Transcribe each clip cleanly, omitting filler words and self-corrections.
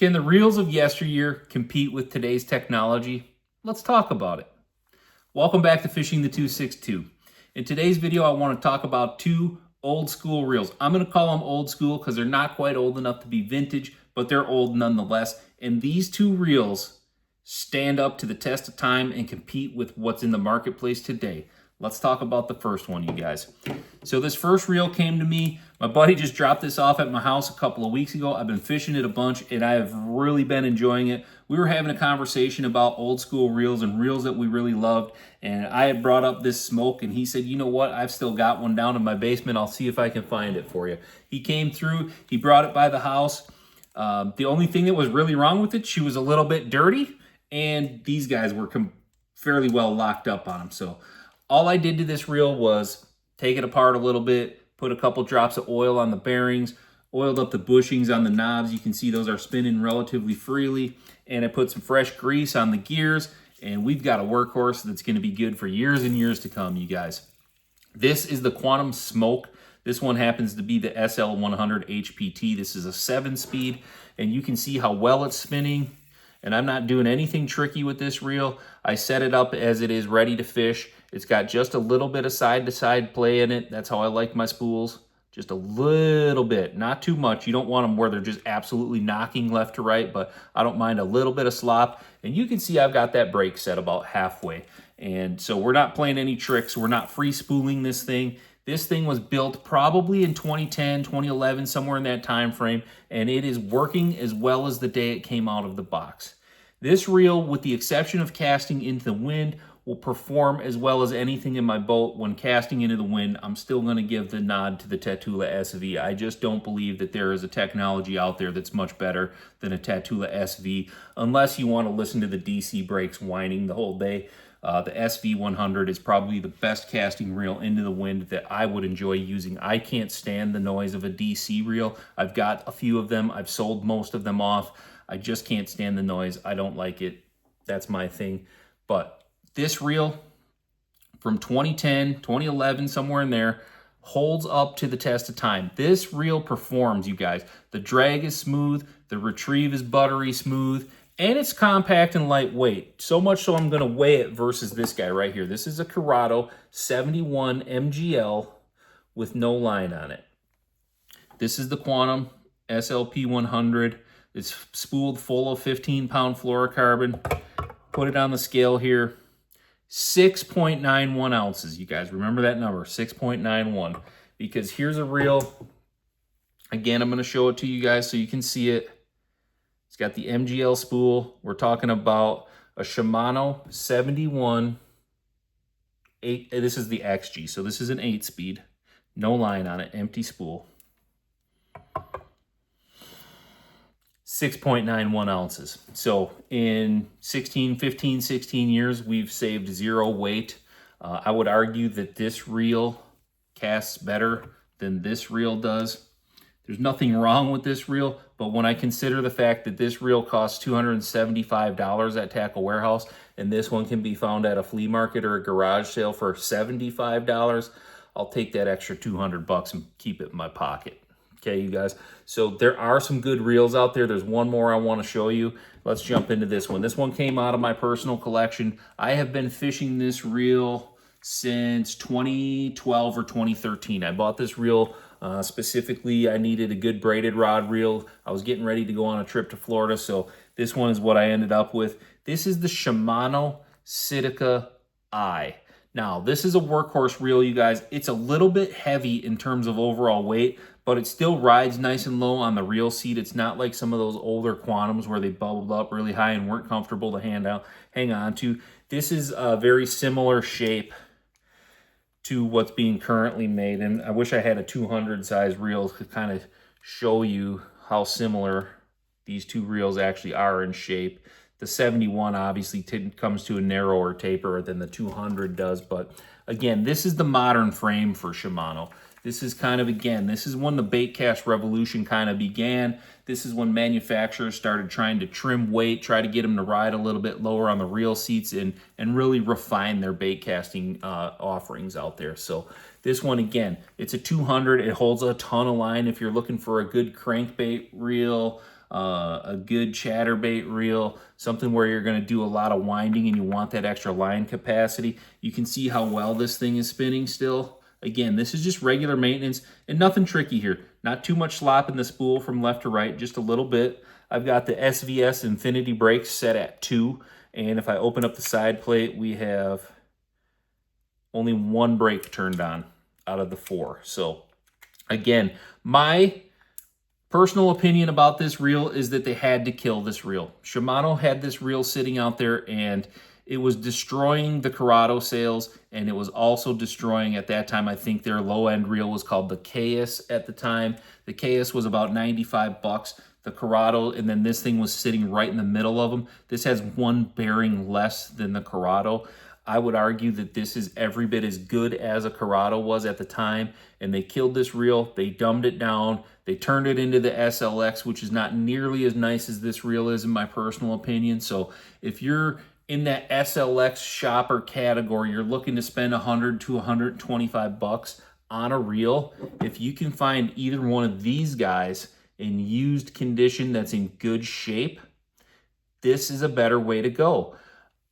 Can the reels of yesteryear compete with today's technology? Let's talk about it. Welcome back to Fishing the 262. In today's video, I want to talk about two old school reels. I'm going to call them old school because they're not quite old enough to be vintage, but they're old nonetheless. And these two reels stand up to the test of time and compete with what's in the marketplace today. Let's talk about the first one, you guys. So this first reel came to me. My buddy just dropped this off at my house a couple of weeks ago. I've been fishing it a bunch, and I have really been enjoying it. We were having a conversation about old school reels and reels that we really loved, and I had brought up this smoke, and he said, you know what, I've still got one down in my basement. I'll see if I can find it for you. He came through. He brought it by the house. The only thing that was really wrong with it, she was a little bit dirty, and these guys were fairly well locked up on them. So all I did to this reel was take it apart a little bit, put a couple drops of oil on the bearings, oiled up the bushings on the knobs. You can see those are spinning relatively freely. And I put some fresh grease on the gears, and we've got a workhorse that's going to be good for years and years to come, you guys. This is the Quantum Smoke. This one happens to be the SL100 HPT. This is a 7-speed, and you can see how well it's spinning. And I'm not doing anything tricky with this reel. I set it up as it is ready to fish. It's got just a little bit of side-to-side play in it. That's how I like my spools. Just a little bit, not too much. You don't want them where they're just absolutely knocking left to right, but I don't mind a little bit of slop. And you can see I've got that brake set about halfway. And so we're not playing any tricks. We're not free spooling this thing. This thing was built probably in 2010, 2011, somewhere in that time frame, and it is working as well as the day it came out of the box. This reel, with the exception of casting into the wind, will perform as well as anything in my boat. When casting into the wind, I'm still going to give the nod to the Tatula SV. I just don't believe that there is a technology out there that's much better than a Tatula SV, unless you want to listen to the DC brakes whining the whole day. The SV100 is probably the best casting reel into the wind that I would enjoy using. I can't stand the noise of a DC reel. I've got a few of them. I've sold most of them off. I just can't stand the noise. I don't like it. That's my thing. But this reel from 2010, 2011, somewhere in there, holds up to the test of time. This reel performs, you guys. The drag is smooth. The retrieve is buttery smooth. And it's compact and lightweight. So much so I'm going to weigh it versus this guy right here. This is a Curado 71 MGL with no line on it. This is the Quantum SLP 100. It's spooled full of 15-pound fluorocarbon. Put it on the scale here. 6.91 ounces, you guys. Remember that number, 6.91. Because here's a reel. Again, I'm going to show it to you guys so you can see it. It's got the MGL spool. We're talking about a Shimano 71. This is the XG, so this is an 8-speed. No line on it, empty spool. 6.91 ounces. So in 15, 16 years, we've saved 0 weight. I would argue that this reel casts better than this reel does. There's nothing wrong with this reel, but when I consider the fact that this reel costs $275 at Tackle Warehouse, and this one can be found at a flea market or a garage sale for $75, I'll take that extra $200 and keep it in my pocket. Okay, you guys. So there are some good reels out there. There's one more I want to show you. Let's jump into this one. This one came out of my personal collection. I have been fishing this reel since 2012 or 2013. I bought this reel specifically. I needed a good braided rod reel. I was getting ready to go on a trip to Florida, so this one is what I ended up with. This is the Shimano Sitka I. Now, this is a workhorse reel, you guys. It's a little bit heavy in terms of overall weight, but it still rides nice and low on the reel seat. It's not like some of those older Quantums where they bubbled up really high and weren't comfortable to hang on to. This is a very similar shape to what's being currently made, and I wish I had a 200 size reel to kind of show you how similar these two reels actually are in shape. The 71 obviously comes to a narrower taper than the 200 does, but again, this is the modern frame for Shimano. This is kind of, again, this is when the bait cast revolution kind of began. This is when manufacturers started trying to trim weight, try to get them to ride a little bit lower on the reel seats, and really refine their bait casting offerings out there. So this one, again, it's a 200. It holds a ton of line if you're looking for a good crankbait reel. a good chatterbait reel, something where you're going to do a lot of winding and you want that extra line capacity. You can see how well this thing is spinning still. Again, this is just regular maintenance and nothing tricky here. Not too much slop in the spool from left to right, just a little bit. I've got the SVS Infinity brakes set at 2. And if I open up the side plate, we have only 1 brake turned on out of the 4. So again, my personal opinion about this reel is that they had to kill this reel. Shimano had this reel sitting out there and it was destroying the Corrado sales, and it was also destroying, at that time, I think their low-end reel was called the Chaos at the time. The Chaos was about 95 bucks. The Corrado, and then this thing was sitting right in the middle of them. This has 1 bearing less than the Corrado. I would argue that this is every bit as good as a Corrado was at the time, and they killed this reel. They dumbed it down. They turned it into the SLX, which is not nearly as nice as this reel is, in my personal opinion. So if you're in that SLX shopper category, you're looking to spend 100 to 125 bucks on a reel. If you can find either one of these guys in used condition that's in good shape, this is a better way to go.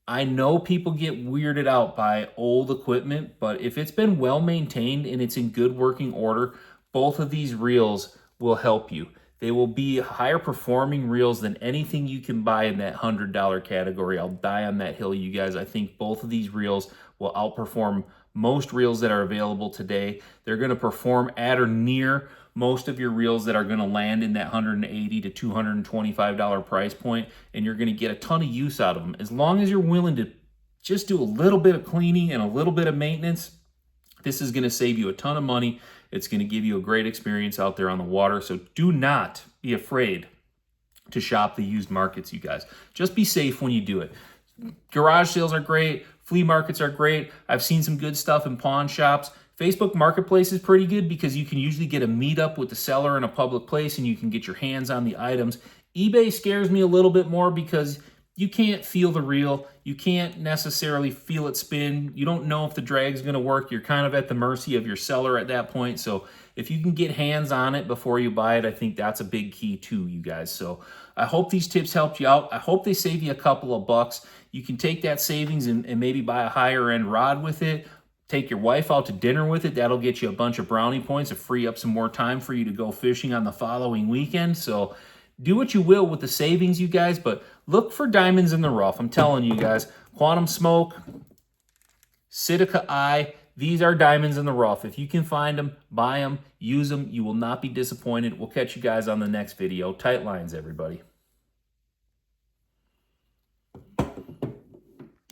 I know people get weirded out by old equipment, but if it's been well maintained and it's in good working order, both of these reels will help you. They will be higher performing reels than anything you can buy in that $100 category. I'll die on that hill, you guys. I think both of these reels will outperform most reels that are available today. They're going to perform at or near most of your reels that are going to land in that $180 to $225 price point, and you're going to get a ton of use out of them. As long as you're willing to just do a little bit of cleaning and a little bit of maintenance, this is going to save you a ton of money. It's going to give you a great experience out there on the water. So do not be afraid to shop the used markets, you guys. Just be safe when you do it. Garage sales are great. Flea markets are great. I've seen some good stuff in pawn shops. Facebook Marketplace is pretty good because you can usually get a meetup with the seller in a public place and you can get your hands on the items. eBay scares me a little bit more because you can't feel the reel. You can't necessarily feel it spin. You don't know if the drag's going to work. You're kind of at the mercy of your seller at that point. So if you can get hands on it before you buy it, I think that's a big key too, you guys. So I hope these tips helped you out. I hope they save you a couple of bucks. You can take that savings and maybe buy a higher end rod with it. Take your wife out to dinner with it. That'll get you a bunch of brownie points to free up some more time for you to go fishing on the following weekend. So do what you will with the savings, you guys, but look for diamonds in the rough. I'm telling you guys, Quantum Smoke, Sitka Eye, these are diamonds in the rough. If you can find them, buy them, use them. You will not be disappointed. We'll catch you guys on the next video. Tight lines, everybody.